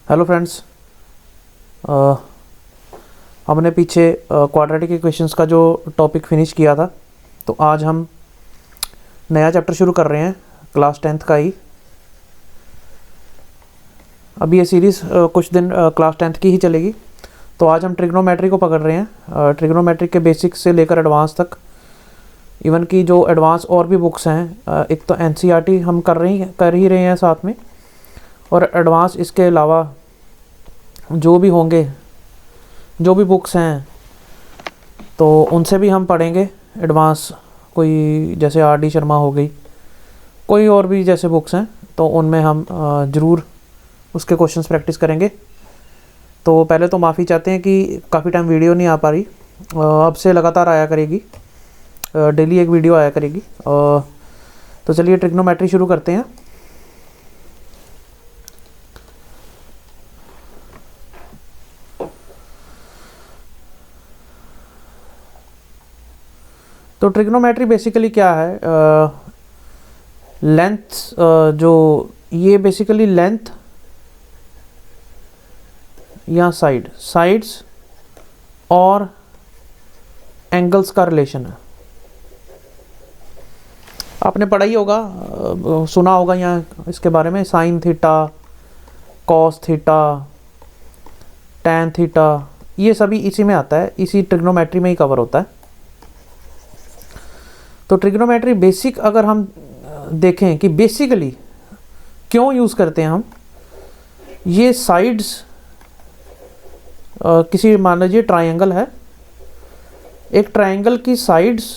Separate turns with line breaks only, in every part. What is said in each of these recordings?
Hello friends. हमने पीछे quadratic equations का जो टॉपिक फिनिश किया था, तो आज हम नया चैप्टर शुरू कर रहे हैं क्लास 10th का ही। अभी ये सीरीज़ कुछ दिन क्लास 10th की ही चलेगी। तो आज हम ट्रिग्नोमेट्री को पकड़ रहे हैं, ट्रिग्नोमेट्री के बेसिक्स से लेकर एडवांस तक। इवन की जो एडवांस और भी बुक्स हैं, एक तो NCERT हम कर ही रहे हैं साथ में, और एडवांस इसके अलावा जो भी होंगे, जो भी बुक्स हैं, तो उनसे भी हम पढ़ेंगे एडवांस। कोई जैसे RD शर्मा हो गई, कोई और भी जैसे बुक्स हैं, तो उनमें हम ज़रूर उसके क्वेश्चंस प्रैक्टिस करेंगे। तो पहले तो माफ़ी चाहते हैं कि काफ़ी टाइम वीडियो नहीं आ पा रही, अब से लगातार आया करेगी, डेली एक वीडियो आया करेगी। तो चलिए ट्रिग्नोमेट्री शुरू करते हैं। तो ट्रिग्नोमेट्री बेसिकली क्या है, लेंथ, जो ये बेसिकली लेंथ या साइड्स और एंगल्स का रिलेशन है। आपने पढ़ा ही होगा, सुना होगा यहाँ इसके बारे में, sine theta, cos theta, tan theta, ये सभी इसी में आता है, इसी ट्रिग्नोमेट्री में ही कवर होता है। तो ट्रिग्नोमेट्री बेसिक अगर हम देखें कि बेसिकली क्यों यूज़ करते हैं हम, ये साइड्स, किसी मान लीजिए ट्रायंगल है, एक ट्रायंगल की साइड्स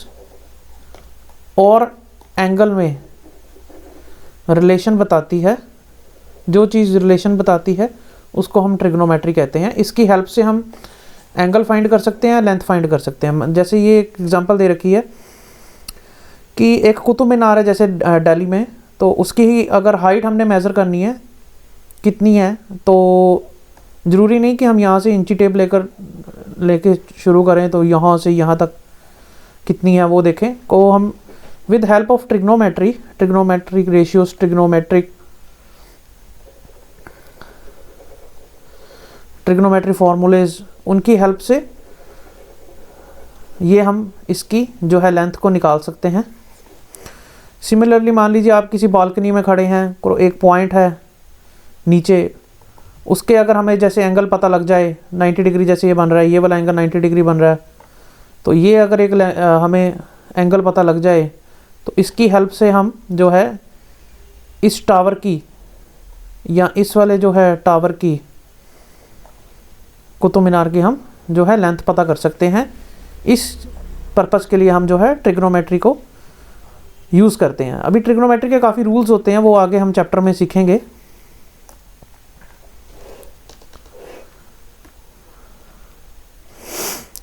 और एंगल में रिलेशन बताती है। जो चीज़ रिलेशन बताती है उसको हम ट्रिग्नोमेट्री कहते हैं। इसकी हेल्प से हम एंगल फाइंड कर सकते हैं, लेंथ फाइंड कर सकते हैं। जैसे ये एक एग्जांपल दे रखी है कि एक कुतुब मीनार है जैसे दिल्ली में, तो उसकी ही अगर हाइट हमने मेज़र करनी है कितनी है, तो ज़रूरी नहीं कि हम यहाँ से इंची टेप लेके शुरू करें, तो यहाँ से यहाँ तक कितनी है वो देखें। को हम with help of trigonometric ratios, trigonometry फार्मूलेज, उनकी हेल्प से ये हम इसकी जो है लेंथ को निकाल सकते हैं। सिमिलरली मान लीजिए आप किसी बालकनी में खड़े हैं, एक पॉइंट है नीचे, उसके अगर हमें जैसे एंगल पता लग जाए 90 डिग्री, जैसे ये बन रहा है, ये वाला एंगल 90 डिग्री बन रहा है, तो ये अगर एक हमें एंगल पता लग जाए, तो इसकी हेल्प से हम जो है इस टावर की या इस वाले जो है टावर की, कुतुब मीनार की, हम जो है लेंथ पता कर सकते हैं। इस पर्पस के लिए हम जो है ट्रिग्नोमेट्री को यूज़ करते हैं। अभी ट्रिग्नोमेट्री के काफ़ी रूल्स होते हैं, वो आगे हम चैप्टर में सीखेंगे।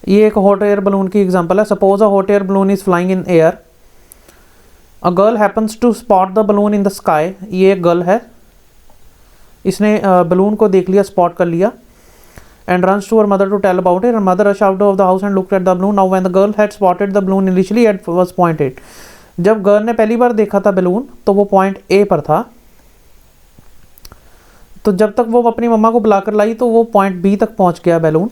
ये एक हॉट एयर बलून की एग्जांपल है। Suppose a hot air balloon is flying in air, a girl happens to spot the balloon in the sky. ये एक गर्ल है, इसने बलून को देख लिया, स्पॉट कर लिया, and runs to her mother to tell about it. Her mother rushed out of the house and looked at the balloon. Now when the girl had spotted the balloon initially it was point 8. जब girl ने पहली बार देखा था balloon, तो वो point A पर था। तो जब तक वो अपनी मम्मा को बुलाकर लाई, तो वो पॉइंट B तक पहुंच गया balloon.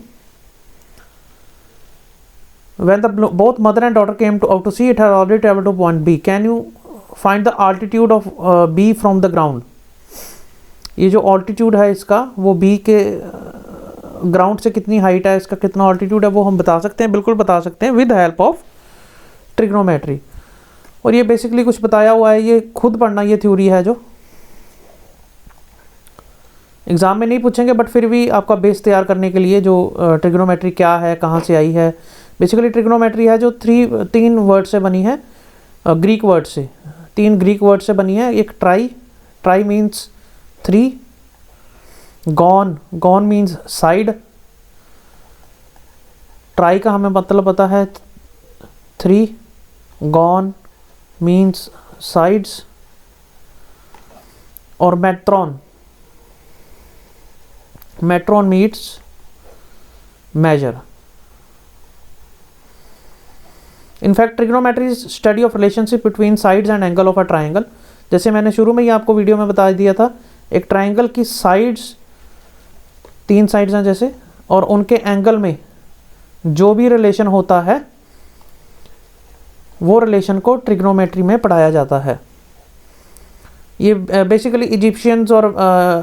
When the both mother and daughter came out to see, it had already traveled to point B. Can you find the altitude of B from the ground? ये जो altitude है इसका, वो B के ground से कितनी height है, इसका कितना ऑल्टीट्यूड है, वो हम बता सकते हैं, बिल्कुल बता सकते हैं विद हेल्प ऑफ ट्रिग्नोमेट्री। और ये बेसिकली कुछ बताया हुआ है, ये खुद पढ़ना, ये थ्योरी है जो एग्ज़ाम में नहीं पूछेंगे, बट फिर भी आपका बेस तैयार करने के लिए, जो ट्रिग्नोमेट्री क्या है, कहाँ से आई है। बेसिकली ट्रिग्नोमेट्री है जो तीन वर्ड से बनी है, ग्रीक वर्ड से, 3 ग्रीक वर्ड से बनी है। एक try means 3, gone means side, try का हमें मतलब पता है 3, गॉन मीन्स साइड्स, और metron means measure. In fact trigonometry is study of relationship between sides and angle of a triangle. जैसे मैंने शुरू में ही आपको वीडियो में बता दिया था, एक ट्राइंगल की साइड्स 3 साइड्स हैं जैसे, और उनके एंगल में जो भी रिलेशन होता है वो रिलेशन को ट्रिग्नोमेट्री में पढ़ाया जाता है। ये बेसिकली इजिप्शियंस और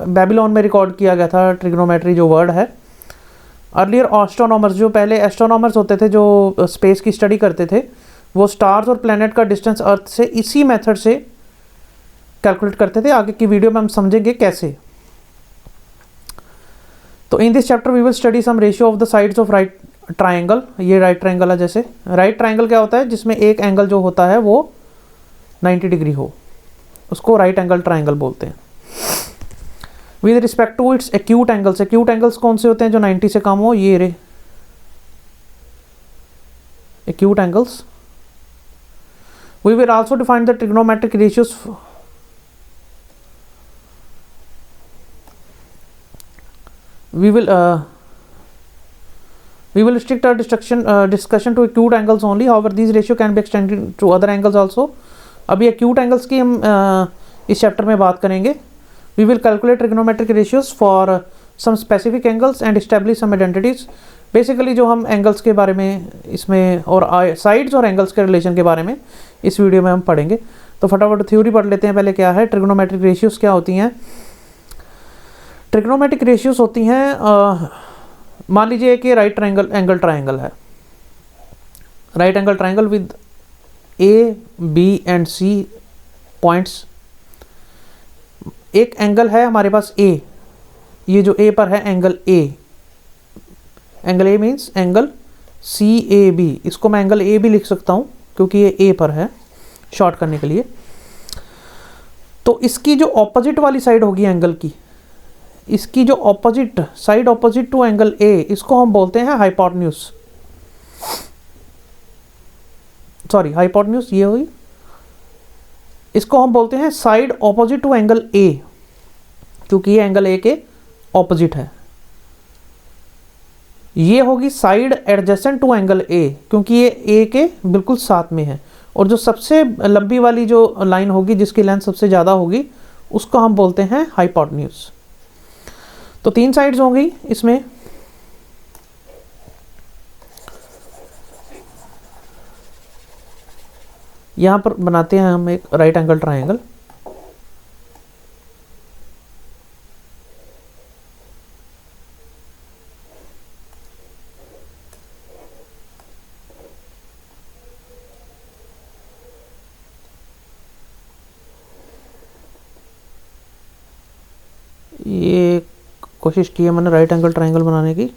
बेबीलोन में रिकॉर्ड किया गया था ट्रिग्नोमेट्री जो वर्ड है। अर्लियर एस्ट्रोनॉमर्स, जो पहले एस्ट्रोनॉमर्स होते थे जो स्पेस की स्टडी करते थे, वो स्टार्स और प्लैनेट का डिस्टेंस अर्थ से इसी मेथड से कैलकुलेट करते थे। आगे की वीडियो में हम समझेंगे कैसे। तो in this chapter we will study some ratio of the sides of right triangle. ये राइट ट्राइंगल है। जैसे राइट ट्राइंगल क्या होता है, जिसमें एक एंगल जो होता है वो 90 डिग्री हो, उसको राइट एंगल ट्राइंगल बोलते हैं। With respect to its acute angles, acute angles कौन से होते हैं, जो 90 से कम हो, ये रे acute angles. We will also define the trigonometric ratios we will restrict our discussion to acute angles only. However, these ratio can be extended to other angles also. अभी acute angles की हम इस चैप्टर में बात करेंगे। We will calculate trigonometric ratios for some specific angles and establish some identities. Basically जो हम angles के बारे में इसमें और साइड्स और एंगल्स के रिलेशन के बारे में इस वीडियो में हम पढ़ेंगे। तो फटाफट थ्योरी पढ़ लेते हैं। पहले क्या है ट्रिग्नोमेट्रिक रेशियोज, क्या होती हैं। ट्रिग्नोमेट्रिक रेशियोज होती हैं, मान लीजिए कि राइट एंगल ट्राइंगल है, right angle triangle with A B and C points. एक एंगल है हमारे पास ए, ये जो ए पर है angle A, angle A means angle C A B, इसको मैं एंगल ए भी लिख सकता हूँ क्योंकि ये ए पर है, शॉर्ट करने के लिए। तो इसकी जो ऑपोजिट वाली साइड होगी एंगल की, इसकी जो opposite side opposite to angle A, इसको हम बोलते हैं हाइपोटेन्यूज। सॉरी हाइपोटेन्यूज ये हुई, इसको हम बोलते हैं side opposite to angle A, क्योंकि ये एंगल ए के ऑपोजिट है। ये होगी side adjacent to angle A, क्योंकि ये ए के बिल्कुल साथ में है। और जो सबसे लंबी वाली जो लाइन होगी, जिसकी लेंथ सबसे ज़्यादा होगी, उसको हम बोलते हैं हाइपोटेन्यूज। तो 3 साइड्स हो गई इसमें। यहां पर बनाते हैं हम एक राइट एंगल ट्राइंगल। ये कोशिश की है मैंने राइट एंगल ट्राइंगल बनाने की।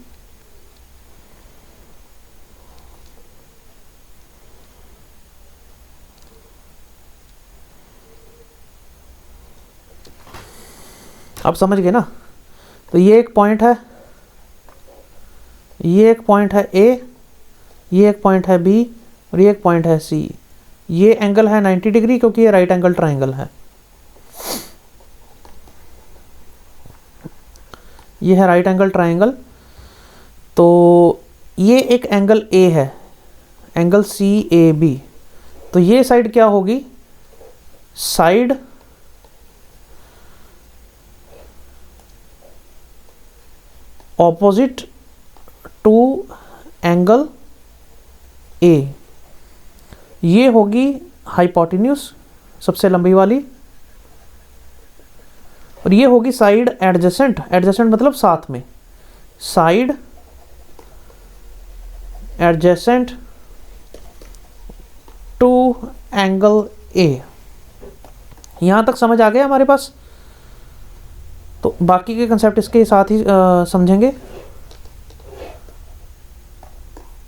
आप समझ गए ना। तो ये एक पॉइंट है, ये एक पॉइंट है ए, ये एक पॉइंट है बी, और ये एक पॉइंट है सी। ये एंगल है 90 डिग्री क्योंकि ये राइट एंगल ट्राइंगल है। ये है राइट एंगल ट्राइंगल। तो ये एक एंगल ए है, एंगल सी ए बी। तो ये साइड क्या होगी, side opposite to angle A. ये होगी हाइपोटेन्यूज, सबसे लंबी वाली। और ये होगी साइड एडजेसेंट, एडजेसेंट मतलब साथ में, side adjacent to angle A. यहां तक समझ आ गया हमारे पास। तो बाकी के कंसेप्ट इसके साथ ही समझेंगे।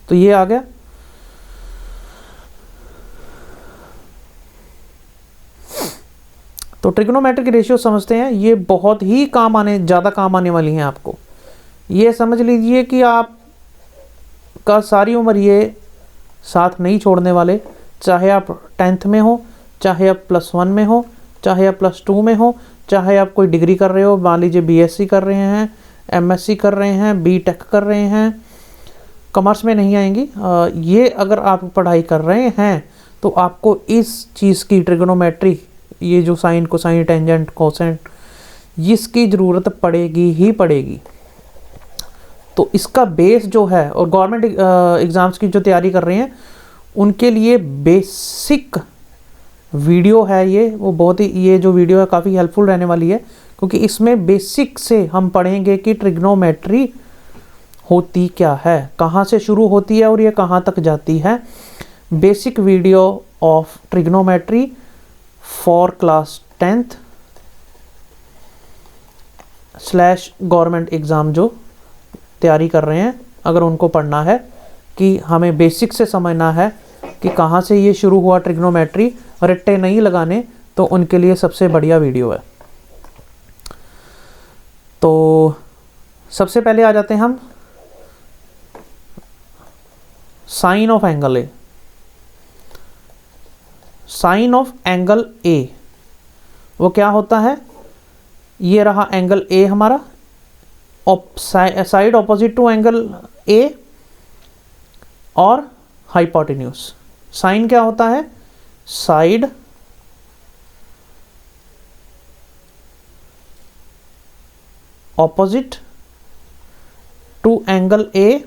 तो ये आ गया। तो ट्रिग्नोमेट्रिक रेशियो समझते हैं, ये बहुत ही ज़्यादा काम आने वाली हैं आपको। ये समझ लीजिए कि आप का सारी उम्र ये साथ नहीं छोड़ने वाले, चाहे आप 10th में हो, चाहे आप +1 में हो, चाहे आप +2 में हो, चाहे आप कोई डिग्री कर रहे हो, मान लीजिए BSc कर रहे हैं, MSc कर रहे हैं, BTech कर रहे हैं, कॉमर्स में नहीं आएंगी। ये अगर आप पढ़ाई कर रहे हैं तो आपको इस चीज़ की ट्रिग्नोमेट्री, ये जो साइन कोसाइन टेंजेंट कोसेंट, इसकी ज़रूरत पड़ेगी ही पड़ेगी। तो इसका बेस जो है, और गवर्नमेंट एग्ज़ाम्स की जो तैयारी कर रहे हैं उनके लिए बेसिक वीडियो है ये, वो बहुत ही, ये जो वीडियो है काफ़ी हेल्पफुल रहने वाली है, क्योंकि इसमें बेसिक से हम पढ़ेंगे कि ट्रिग्नोमेट्री होती क्या है, कहाँ से शुरू होती है और ये कहाँ तक जाती है। Basic video of trigonometry for class 10th / government exam जो तैयारी कर रहे हैं, अगर उनको पढ़ना है कि हमें बेसिक से समझना है कि कहाँ से ये शुरू हुआ ट्रिग्नोमेट्री, रट्टे नहीं लगाने, तो उनके लिए सबसे बढ़िया वीडियो है। तो सबसे पहले आ जाते हैं हम sine of angle A. Sine of angle A वो क्या होता है? ये रहा एंगल ए हमारा, side opposite to angle A और हाइपोटेन्यूज। साइन क्या होता है? Side opposite to angle A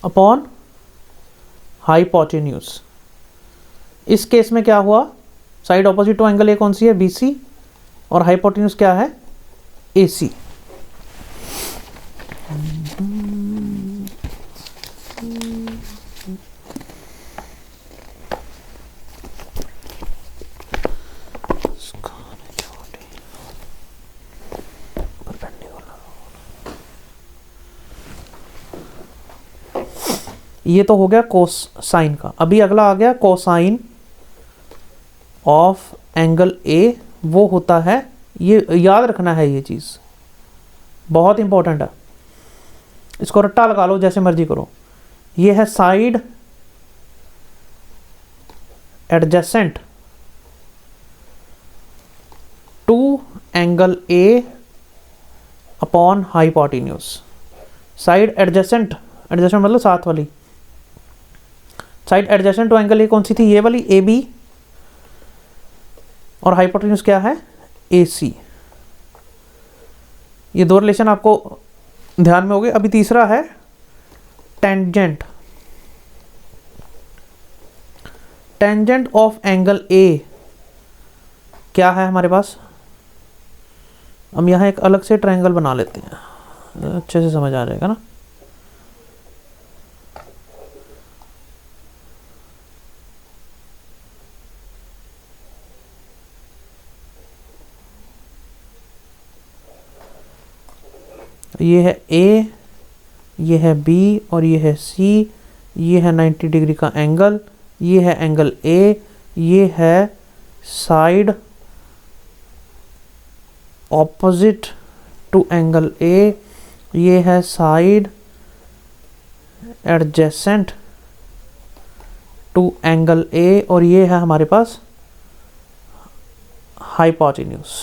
upon hypotenuse. इस केस में क्या हुआ? Side opposite to angle A कौन सी है? BC, और हाइपोटेन्यूज क्या है? AC। ये तो हो गया कोस साइन का। अभी अगला आ गया कोसाइन ऑफ एंगल ए। वो होता है, ये याद रखना है, ये चीज़ बहुत इंपॉर्टेंट है, इसको रट्टा लगा लो जैसे मर्जी करो। ये है side adjacent to angle A upon hypotenuse. Side adjacent, adjacent मतलब साथ वाली। Side adjacent to angle A कौन सी थी? ये वाली AB, और हाइपोटेन्यूज क्या है? AC। ये दो रिलेशन आपको ध्यान में हो गए। अभी तीसरा है tangent. Tangent of angle A क्या है हमारे पास? हम यहाँ एक अलग से ट्रायंगल बना लेते हैं, अच्छे से समझ आ जाएगा ना। ये है A, ये है B और ये है C। ये है 90 डिग्री का एंगल, ये है एंगल A, ये है side opposite to angle A, ये है side adjacent to angle A, और ये है हमारे पास हाइपोटेन्यूज।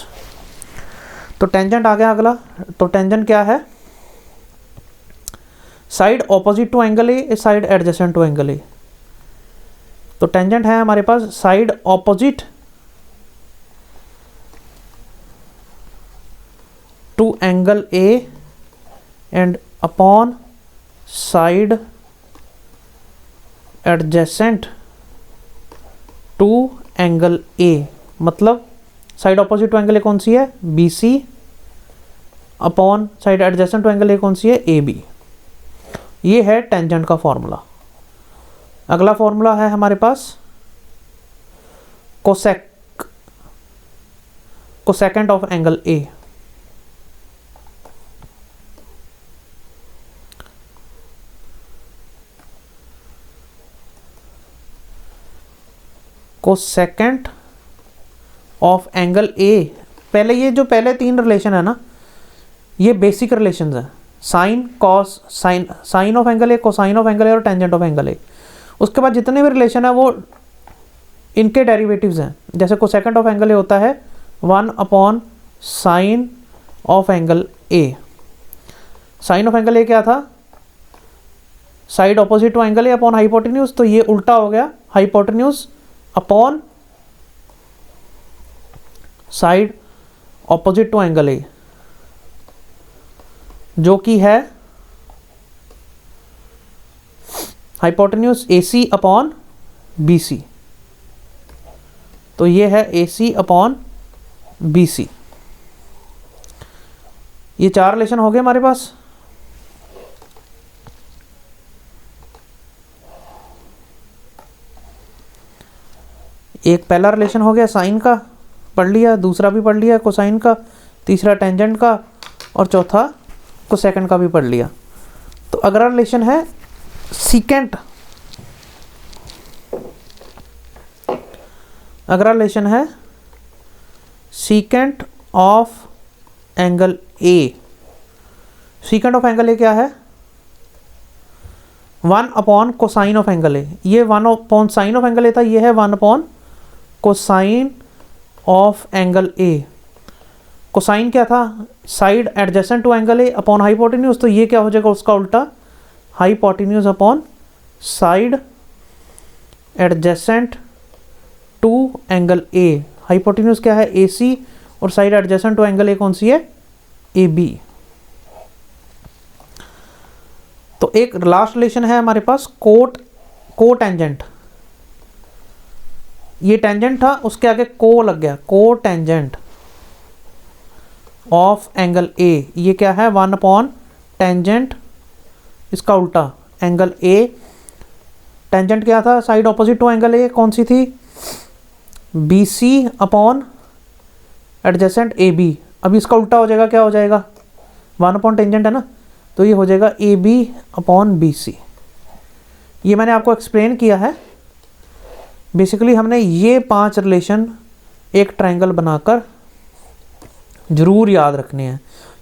तो टेंजेंट आ गया अगला। तो टेंजेंट क्या है? Side opposite to angle A, side adjacent to angle A. तो टेंजेंट है हमारे पास side opposite to angle A and upon side adjacent to angle A. मतलब side opposite to angle A कौन सी है? BC, upon side adjacent to angle A कौन सी है? AB। ये है टेंजेंट का फॉर्मूला। अगला फॉर्मूला है हमारे पास cosecant of angle A। Cosecant of angle A। पहले ये जो पहले तीन रिलेशन है ना, ये बेसिक रिलेशंस हैं। Sine, cos, sine of angle A, cosine of angle A और टेंजेंट ऑफ एंगल ए। उसके बाद जितने भी रिलेशन है वो इनके डेरिवेटिव्स हैं। जैसे कोसेकेंट ऑफ एंगल ए होता है 1 upon sine of angle A. Sine of angle A क्या था? Side opposite to angle A upon hypotenuse. तो ये उल्टा हो गया, hypotenuse upon side opposite to angle A. जो कि है हाइपोटेन्यूज AC अपॉन BC। तो ये है AC अपॉन BC। ये 4 रिलेशन हो गए हमारे पास। एक पहला रिलेशन हो गया साइन का, पढ़ लिया, दूसरा भी पढ़ लिया कोसाइन का, तीसरा टेंजेंट का, और चौथा कोसेकेंड का भी पढ़ लिया। तो अगला रिलेशन है सीकेंट। अगला रिलेशन है secant of angle A। Secant of angle A क्या है? 1 upon cosine of angle A। ये 1 upon sine of angle A था, ये है 1 upon cosine of angle A। Cosine क्या था? Side adjacent to angle A upon hypotenuse. तो ये क्या हो जाएगा उसका उल्टा, hypotenuse upon side adjacent to angle A। Hypotenuse क्या है? AC, और side adjacent to angle A कौन सी है? AB। तो एक लास्ट रिलेशन है हमारे पास कोटेंजेंट। ये टेंजेंट था, उसके आगे को लग गया, कोटेंजेंट ऑफ एंगल A। ये क्या है? 1 अपॉन टेंजेंट, इसका उल्टा एंगल A। टेंजेंट क्या था? Side opposite to angle A, कौन सी थी? BC upon adjacent AB। अब इसका उल्टा हो जाएगा, क्या हो जाएगा? 1 अपॉन टेंजेंट है ना, तो ये हो जाएगा AB अपॉन BC। ये मैंने आपको एक्सप्लेन किया है। बेसिकली हमने ये 5 रिलेशन एक ट्रायंगल बनाकर जरूर याद रखने हैं।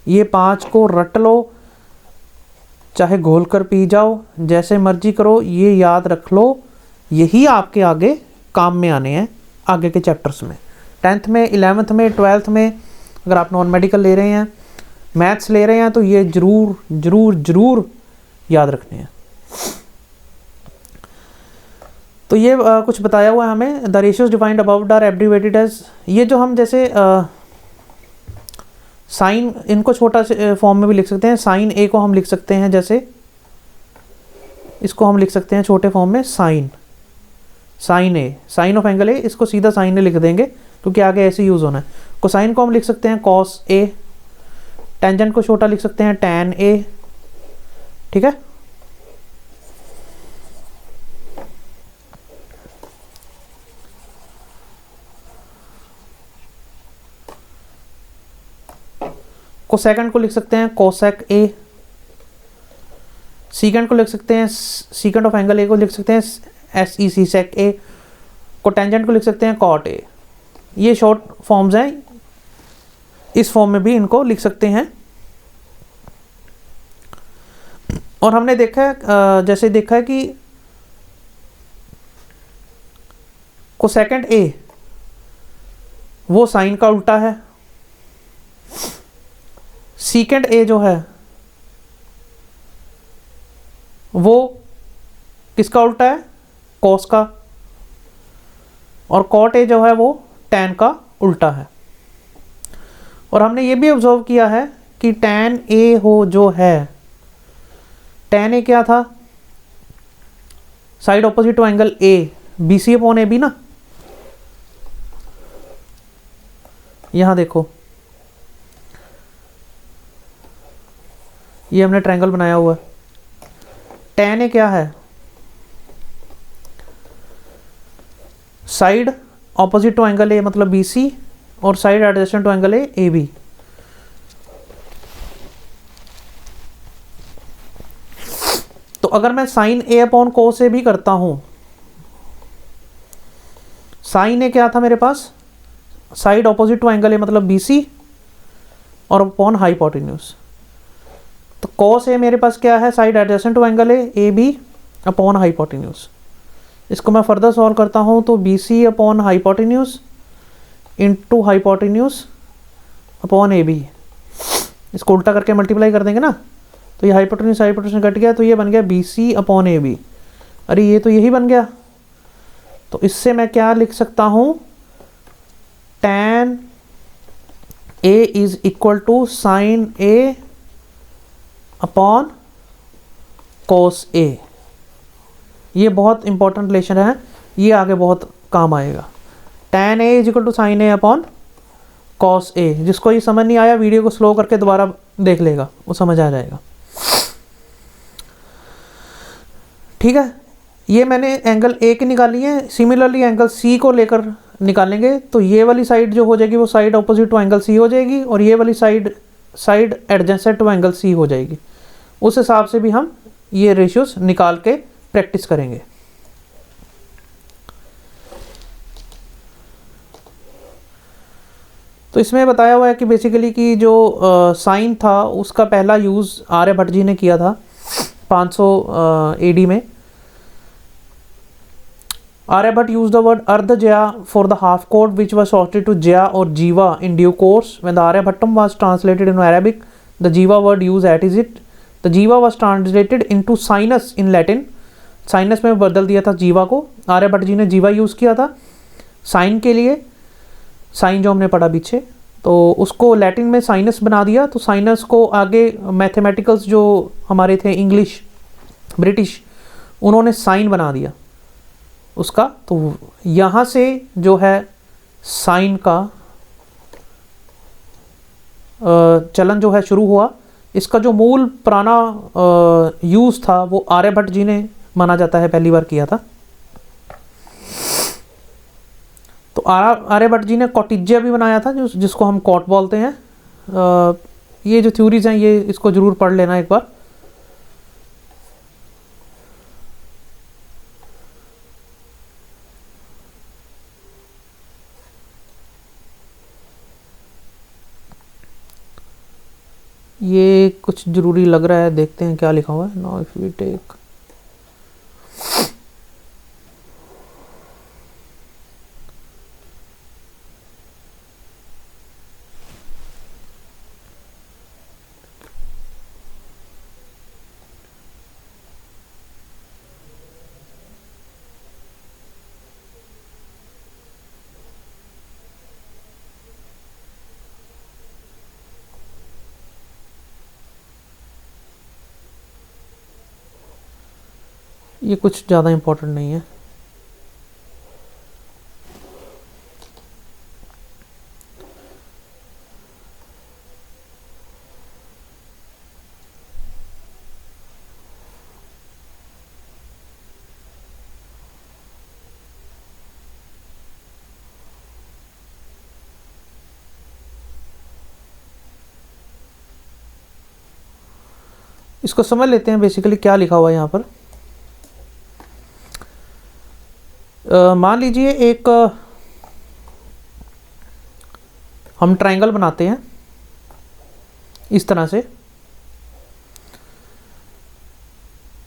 ये 5 को रट लो, चाहे घोल कर पी जाओ, जैसे मर्जी करो, ये याद रख लो। यही आपके आगे काम में आने हैं आगे के चैप्टर्स में, 10th में, 11th में, 12th में। अगर आप नॉन मेडिकल ले रहे हैं, मैथ्स ले रहे हैं, तो ये जरूर जरूर जरूर याद रखने हैं। तो ये कुछ बताया हुआ है हमें। The ratios defined above are abbreviated as, ये जो हम जैसे साइन, इनको छोटा फॉर्म में भी लिख सकते हैं। साइन A को हम लिख सकते हैं, जैसे इसको हम लिख सकते हैं छोटे फॉर्म में sine A, sine of angle A। इसको सीधा साइन A लिख देंगे क्योंकि आगे ऐसे यूज़ होना है। कोसाइन को हम लिख सकते हैं कॉस A। टेंजेंट को छोटा लिख सकते हैं टैन A। ठीक है। कोसेकेंड को लिख सकते हैं कोसेक A। सीकेंड को लिख सकते हैं, सीकेंड ऑफ एंगल A को लिख सकते हैं SEC सेक A। कोटेंजेंट को लिख सकते हैं कॉट A। ये शॉर्ट फॉर्म्स हैं, इस फॉर्म में भी इनको लिख सकते हैं। और हमने देखा है, जैसे देखा है कि कोसेकेंड A वो साइन का उल्टा है, सीकेंड A जो है वो किसका उल्टा है? कॉस का। और कॉट A जो है वो टैन का उल्टा है। और हमने ये भी ऑब्जर्व किया है कि टैन A हो जो है, टैन A क्या था? Side opposite to angle A, BC upon AB ना। यहां देखो, ये हमने ट्रायंगल बनाया हुआ है। टैन A क्या है? Side opposite to angle A मतलब BC, और side adjacent to angle A AB। तो अगर मैं sine A upon cos A भी करता हूं, साइन A क्या था मेरे पास? Side opposite to angle A मतलब BC, और अपॉन हाइपोटेन्यूज। तो कॉस A मेरे पास क्या है? Side adjacent to angle A AB upon hypotenuse. इसको मैं फर्दर सॉल्व करता हूं तो BC upon hypotenuse into hypotenuse upon AB। इसको उल्टा करके मल्टीप्लाई कर देंगे ना, तो ये हाइपोटेन्यूज हाइपोटेन्यूज कट गया, तो ये बन गया BC अपॉन AB। अरे ये तो यही बन गया। तो इससे मैं क्या लिख सकता हूं? Tan A is equal to sine A upon cos A। ये बहुत इंपॉर्टेंट रिलेशन है, ये आगे बहुत काम आएगा। tan A is equal to sine A upon cos A। जिसको ये समझ नहीं आया वीडियो को स्लो करके दोबारा देख लेगा, वो समझ आ जाएगा। ठीक है, ये मैंने एंगल A की निकाली है। सिमिलरली एंगल C को लेकर निकालेंगे तो ये वाली साइड जो हो जाएगी वो side opposite to angle C हो जाएगी, और ये वाली side adjacent to angle C हो जाएगी। उस हिसाब से भी हम ये रेशियोज निकाल के प्रैक्टिस करेंगे। तो इसमें बताया हुआ है कि बेसिकली कि जो साइन था उसका पहला यूज़ आर्यभट्ट जी ने किया था 500 AD में। Aryabhatta used the word Ardhajaya for the half chord which was shortened to Jaya or Jiva in due course. When the Aryabhattam was translated into Arabic, the Jiva word used as is it. The Jiva was translated into sinus in Latin. Sinus में बदल दिया था जीवा को। आर्यभट्ट जी ने जीवा use किया था साइन के लिए, साइन जो हमने पढ़ा पीछे, तो उसको लैटिन में साइनस बना दिया। तो साइनस को आगे मैथमेटिकल्स जो हमारे थे इंग्लिश ब्रिटिश, उन्होंने साइन बना दिया उसका। तो यहाँ से जो है साइन का चलन जो है शुरू हुआ। इसका जो मूल पुराना यूज़ था वो आर्यभट्ट जी ने माना जाता है पहली बार किया था। तो आर्यभट्ट जी ने कॉटिज्या भी बनाया था जिसको हम कॉट बोलते हैं। ये जो थ्योरीज हैं ये इसको ज़रूर पढ़ लेना एक बार। ये कुछ ज़रूरी लग रहा है, देखते हैं क्या लिखा हुआ है। नाउ इफ वी टेक ये कुछ ज़्यादा इम्पोर्टेंट नहीं है। इसको समझ लेते हैं बेसिकली क्या लिखा हुआ है यहाँ पर। मान लीजिए एक हम ट्रायंगल बनाते हैं इस तरह से।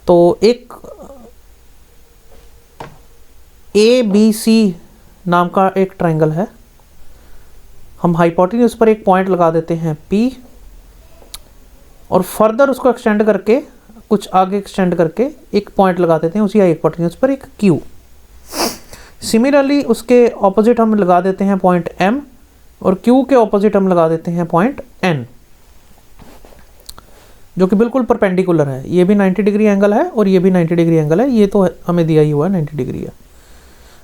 तो एक ABC नाम का एक ट्रायंगल है। हम हाइपोटेन्यूज पर एक पॉइंट लगा देते हैं P, और फर्दर उसको एक्सटेंड करके कुछ आगे एक्सटेंड करके एक पॉइंट लगा देते हैं उसी हाइपोटेन्यूज पर एक Q। सिमिलरली उसके ऑपोजिट हम लगा देते हैं पॉइंट M, और Q के ऑपोजिट हम लगा देते हैं पॉइंट N, जो कि बिल्कुल परपेंडिकुलर है। ये भी 90 डिग्री एंगल है और ये भी 90 डिग्री एंगल है। ये तो हमें दिया ही हुआ है 90 डिग्री है।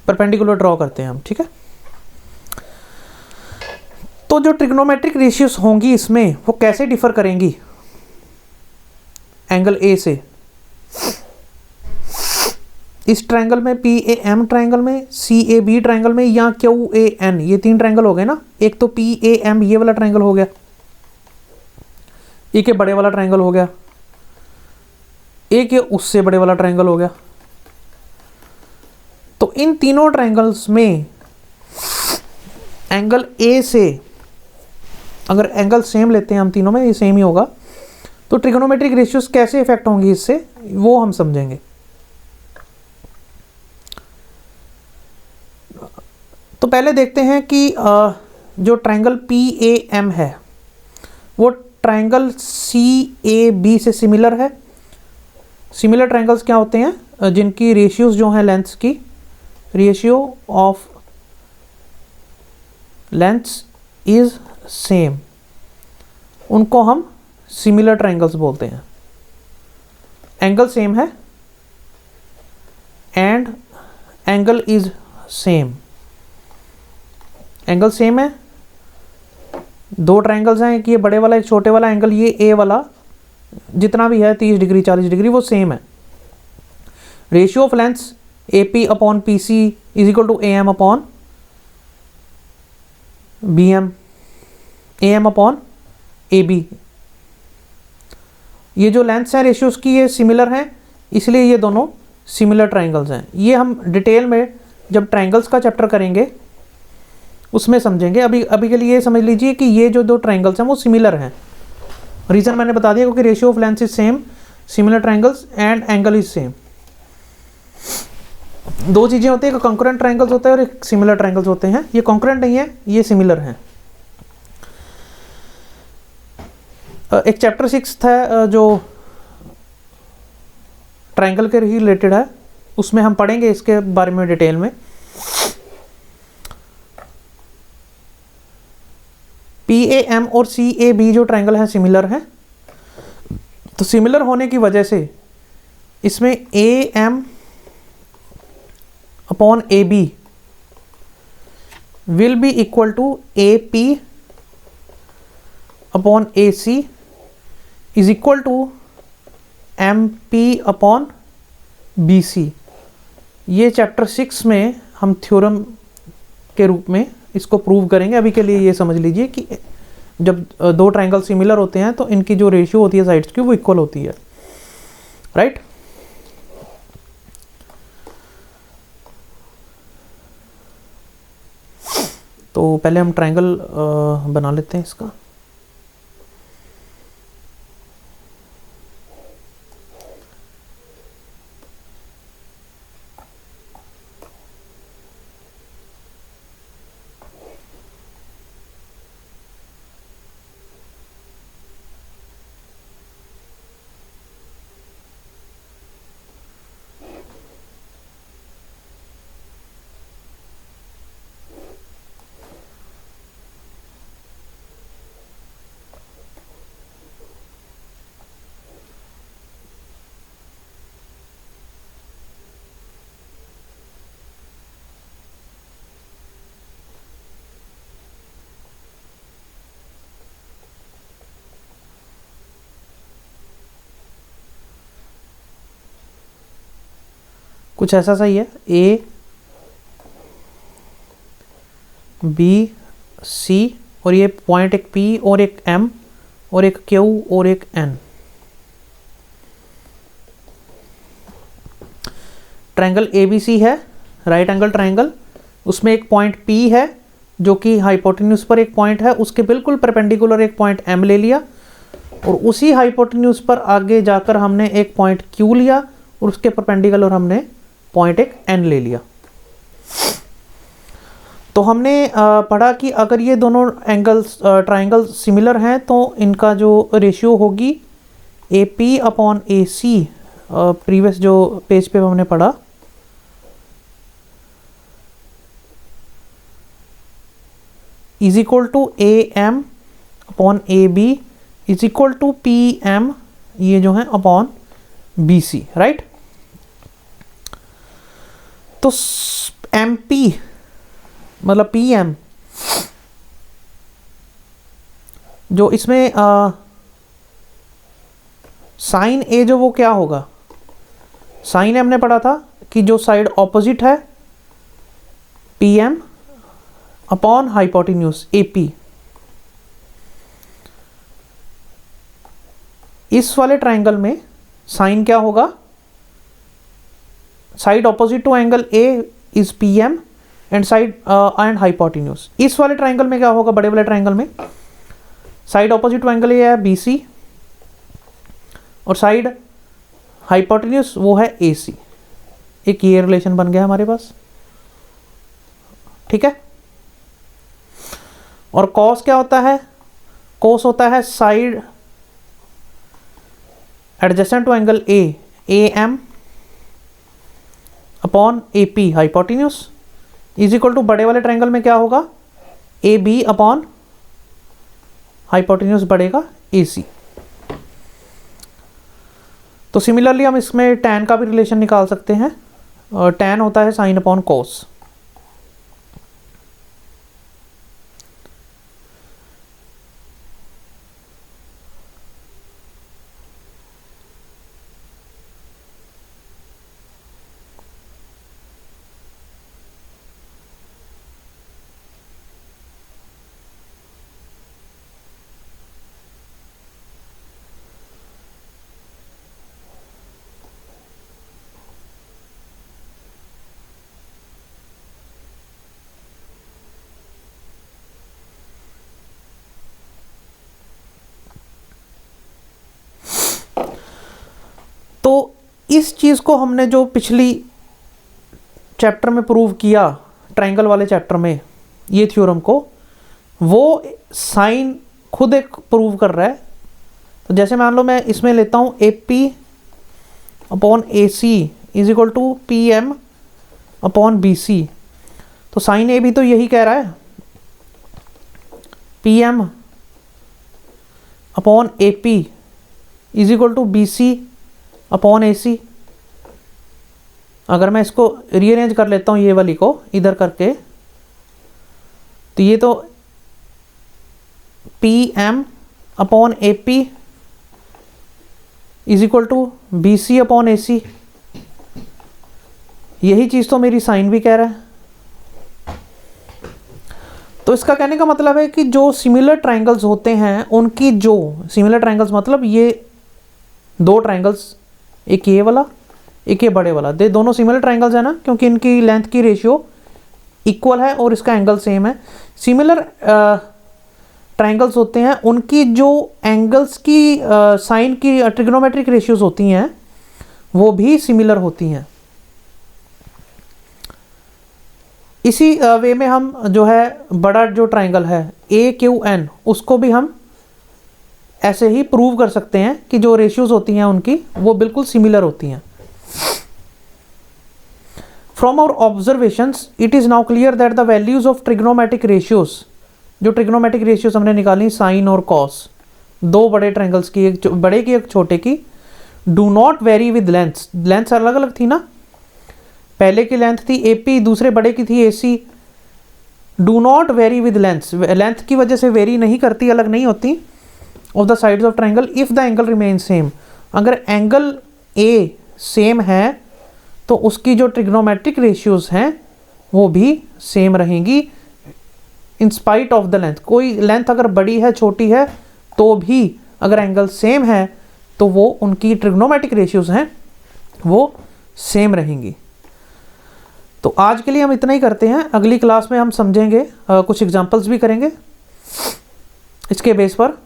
परपेंडिकुलर ड्रॉ करते हैं हम, ठीक है। तो जो ट्रिग्नोमेट्रिक रेशियोज होंगी इसमें वो कैसे डिफर करेंगी एंगल A से। इस ट्रायंगल में PAM ट्रायंगल में, CAB ट्रायंगल में, या QAN, ये तीन ट्रायंगल हो गए ना। एक तो PAM ये वाला ट्रायंगल हो गया, एक ये बड़े वाला ट्रायंगल हो गया, एक ये उससे बड़े वाला ट्रायंगल हो गया। तो इन तीनों ट्रायंगल्स में एंगल A से अगर एंगल सेम लेते हैं हम तीनों में, ये सेम ही होगा, तो ट्रिग्नोमेट्रिक रेशियोज कैसे इफेक्ट होंगी इससे वो हम समझेंगे। तो पहले देखते हैं कि जो ट्रायंगल PAM है वो ट्रायंगल CAB से सिमिलर है। सिमिलर ट्रायंगल्स क्या होते हैं, जिनकी रेशियोज जो हैं लेंथ्स की, ratio of lengths is same, उनको हम सिमिलर ट्रायंगल्स बोलते हैं। एंगल सेम है and angle is same, angle same है, दो ट्रायंगल्स हैं, एक ये बड़े वाला एक छोटे वाला, एंगल ये ए वाला जितना भी है 30 डिग्री 40 डिग्री वो सेम है। Ratio of lengths A P upon P C is equal to A M upon B M, A M upon A B. ये जो लेंथ्स हैं रेशियोज की ये सिमिलर हैं, इसलिए ये दोनों सिमिलर ट्रायंगल्स हैं। ये हम डिटेल में जब ट्रायंगल्स का चैप्टर करेंगे उसमें समझेंगे। अभी के लिए ये समझ लीजिए कि ये जो दो ट्रायंगल्स हैं वो सिमिलर हैं। रीज़न मैंने बता दिया क्योंकि ratio of length is same, similar triangles and angle is same. दो चीज़ें होती हैं, एक कॉन्करेंट ट्रायंगल्स होते हैं और एक सिमिलर ट्रायंगल्स होते हैं। ये कॉन्करेंट नहीं है, ये सिमिलर हैं। एक चैप्टर 6 है जो ट्रायंगल के रिलेटेड है, उसमें हम पढ़ेंगे इसके बारे में डिटेल में। पी ए एम और सी ए बी जो ट्रायंगल हैं सिमिलर हैं, तो सिमिलर होने की वजह से इसमें A M upon A B will be equal to A P upon A C is equal to M P upon B C. ये चैप्टर 6 में हम थ्योरम के रूप में इसको प्रूव करेंगे। अभी के लिए ये समझ लीजिए कि जब दो ट्रायंगल सिमिलर होते हैं तो इनकी जो रेशियो होती है साइड्स की वो इक्वल होती है, राइट। तो पहले हम ट्रायंगल बना लेते हैं इसका। कुछ ऐसा सही है, ए बी सी और ये पॉइंट एक पी और एक एम और एक क्यू और एक N. Triangle A B C है, राइट एंगल ट्रायंगल। उसमें एक पॉइंट पी है जो कि हाइपोटेन्यूज पर एक पॉइंट है, उसके बिल्कुल परपेंडिकुलर एक पॉइंट एम ले लिया और उसी हाइपोटेन्यूज पर आगे जाकर हमने एक पॉइंट क्यू लिया और उसके परपेंडिकुलर हमने पॉइंट एक एन ले लिया। तो हमने पढ़ा कि अगर ये दोनों एंगल्स ट्रायंगल सिमिलर हैं तो इनका जो रेशियो होगी A P upon A C, previous जो पेज पे हमने पढ़ा, is equal to A M upon A B is equal to P M, ये जो है अपॉन बी सी, राइट। तो एम पी मतलब पी एम जो इसमें साइन ए जो वो क्या होगा, साइन हमने पढ़ा था कि जो साइड ऑपोजिट है P M upon hypotenuse A P. इस वाले ट्रायंगल में साइन क्या होगा, side opposite to angle A is P M and side and hypotenuse. इस वाले ट्रायंगल में क्या होगा, बड़े वाले ट्रायंगल में side opposite to angle A है बी सी और साइड हाइपोटेन्यूज वो है ए सी। एक ये रिलेशन बन गया हमारे पास, ठीक है। और कॉस क्या होता है, कॉस होता है side adjacent to angle A M upon A P hypotenuse is equal to बड़े वाले ट्रायंगल में क्या होगा, ए बी अपॉन हाइपोटेन्यूज बढ़ेगा ए सी। तो सिमिलरली हम इसमें tan का भी रिलेशन निकाल सकते हैं, और tan होता है साइन अपॉन कॉस। तो इस चीज़ को हमने जो पिछली चैप्टर में प्रूव किया, ट्रायंगल वाले चैप्टर में, ये थ्योरम को, वो साइन खुद एक प्रूव कर रहा है। तो जैसे मान लो मैं इसमें लेता हूँ A P upon A C is equal to P M upon B C. तो साइन ए भी तो यही कह रहा है, P M upon A P is equal to B C upon A C. अगर मैं इसको रीअरेंज कर लेता हूँ ये वाली को इधर करके, तो ये तो P M upon A P is equal to B C upon A C. यही चीज़ तो मेरी साइन भी कह रहा है। तो इसका कहने का मतलब है कि जो सिमिलर ट्रायंगल्स होते हैं उनकी, जो सिमिलर ट्रायंगल्स मतलब ये दो ट्रायंगल्स, एक ये वाला एक ये बड़े वाला, दे दोनों सिमिलर ट्रायंगल्स है ना, क्योंकि इनकी लेंथ की रेशियो इक्वल है और इसका एंगल सेम है। सिमिलर ट्रायंगल्स होते हैं, उनकी जो एंगल्स की साइन की ट्रिग्नोमेट्रिक रेशियोज होती हैं वो भी सिमिलर होती हैं। इसी वे में हम जो है बड़ा जो ट्रायंगल है ए क्यू एन, उसको भी हम ऐसे ही प्रूव कर सकते हैं कि जो रेशियोज होती हैं उनकी वो बिल्कुल सिमिलर होती हैं। From our observations it is now clear that the values of trigonometric ratios, जो ट्रिग्नोमेट्रिक रेशियोज हमने निकाली साइन और कॉस, दो बड़े ट्रायंगल्स की, एक बड़े की एक छोटे की, do not vary with lengths. Lengths अलग अलग थी ना, पहले की लेंथ थी ए पी, दूसरे बड़े की थी A C. Do not vary with lengths, length की वजह से वेरी नहीं करती, अलग नहीं होती, of the sides of triangle if the angle remain same. अगर एंगल ए सेम है तो उसकी जो ट्रिग्नोमेट्रिक रेशियोज हैं वो भी सेम रहेंगी in spite of the length. कोई लेंथ अगर बड़ी है छोटी है तो भी अगर एंगल सेम है तो वो उनकी ट्रिग्नोमेट्रिक रेशियोज हैं वो सेम रहेंगी। तो आज के लिए हम इतना ही करते हैं, अगली क्लास में हम समझेंगे, कुछ एग्जांपल्स भी करेंगे इसके बेस पर।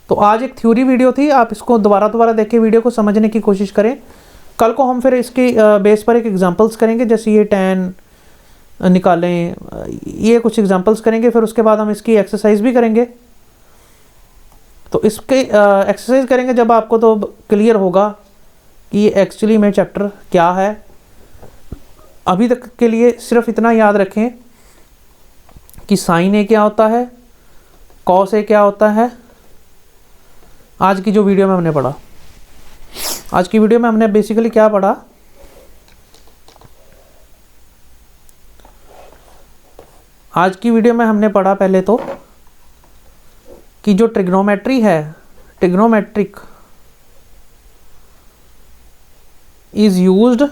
तो आज एक थ्योरी वीडियो थी, आप इसको दोबारा देख के वीडियो को समझने की कोशिश करें। कल को हम फिर इसके बेस पर एक एग्जांपल्स करेंगे, जैसे ये tan निकालें, ये कुछ एग्जांपल्स करेंगे, फिर उसके बाद हम इसकी एक्सरसाइज भी करेंगे। तो इसके एक्सरसाइज करेंगे जब आपको तो क्लियर होगा कि ये एक्चुअली में चैप्टर क्या है। अभी तक के लिए सिर्फ इतना याद रखें कि साइन ए क्या होता है, कॉस ए क्या होता है। आज की जो वीडियो में हमने पढ़ा, आज की वीडियो में हमने बेसिकली क्या पढ़ा, आज की वीडियो में हमने पढ़ा पहले तो कि जो ट्रिग्नोमेट्री है, trigonometric is used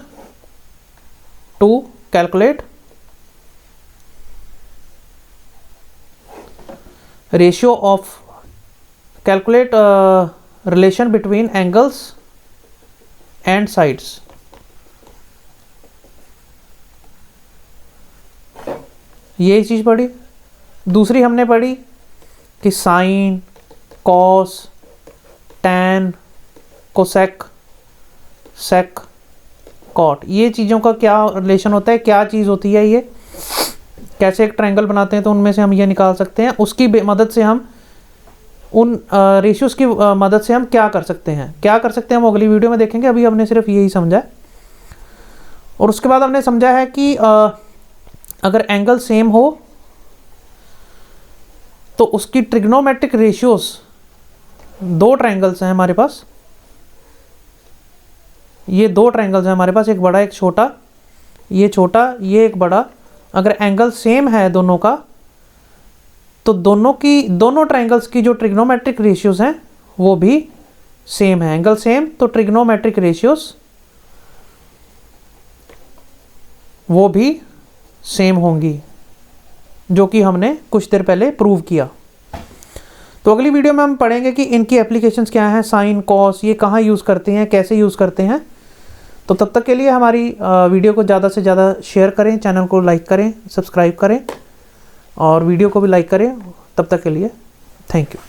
to calculate ratio of, calculate relation between angles and sides. ये चीज़ पढ़ी। दूसरी हमने पढ़ी कि sine, cos, tan, cosec, sec, cot, ये चीज़ों का क्या रिलेशन होता है, क्या चीज़ होती है, ये कैसे एक ट्रायंगल बनाते हैं तो उनमें से हम ये निकाल सकते हैं। उसकी मदद से हम उन रेशियोज़ की मदद से हम क्या कर सकते हैं वो अगली वीडियो में देखेंगे। अभी हमने सिर्फ यही समझा है। और उसके बाद हमने समझा है कि अगर एंगल सेम हो तो उसकी ट्रिग्नोमेट्रिक रेशियोज़, दो ट्रायंगल्स हैं हमारे पास, ये दो ट्रायंगल्स हैं हमारे पास, एक बड़ा एक छोटा, ये छोटा ये एक बड़ा। अगर एंगल सेम है दोनों का तो दोनों ट्रायंगल्स की जो ट्रिग्नोमेट्रिक रेशियोज हैं वो भी सेम है। एंगल सेम तो ट्रिग्नोमेट्रिक रेशियोज वो भी सेम होंगी, जो कि हमने कुछ देर पहले प्रूव किया। तो अगली वीडियो में हम पढ़ेंगे कि इनकी एप्लीकेशंस क्या हैं, साइन कॉस ये कहाँ यूज़ करते हैं, कैसे यूज़ करते हैं। तो तब तक के लिए हमारी वीडियो को ज़्यादा से ज़्यादा शेयर करें, चैनल को लाइक करें, सब्सक्राइब करें और वीडियो को भी लाइक करें। तब तक के लिए थैंक यू।